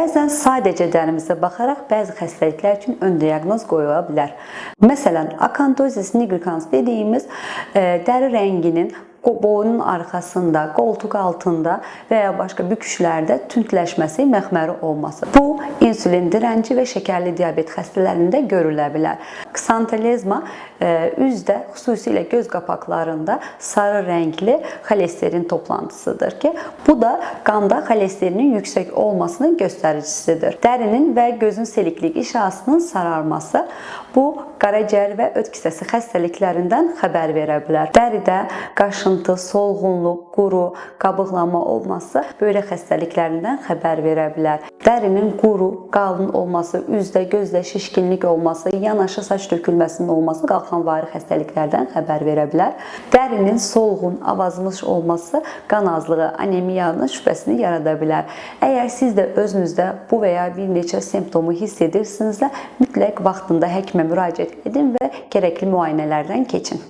Bəzən sadəcə dərimizə baxaraq bəzi xəstəliklər üçün ön diaqnoz qoyula bilər. Məsələn, akantozis nigricans dediyimiz dəri rənginin boynun arxasında, qoltuq altında və ya başqa büküşlərdə tündləşməsi, məxməri olması. Bu, insulin dirənci və şəkərli diabet xəstələrində görülə bilər. Ksantalezma üzdə, xüsusilə göz qapaqlarında sarı rəngli xolesterin toplantısıdır ki, bu da qanda xolesterinin yüksək olmasının göstəricisidir. Dərinin və gözün seliklik işarəsinin sararması, bu qaraciyər və öd kisəsi xəstəliklərindən xəbər verə bilər. Dəridə qaşıntı, solğunluq, quru, qabıqlanma olması böyrək xəstəliklərindən xəbər verə bilər. Dərinin quru, qalın olması, üzdə, gözdə şişkinlik olması, yanaşı saç tökülməsinin olması qalxanvari xəstəliklərdən xəbər verə bilər. Dərinin solğun, avazmış olması qan azlığı, anemiyanın şübhəsini yarada bilər. Əgər siz də özünüzdə bu və ya bir neçə simptomu hiss edirsinizsə, mütləq vaxtında həkimə müraciət edin və gərəkli müayinələrdən keçin.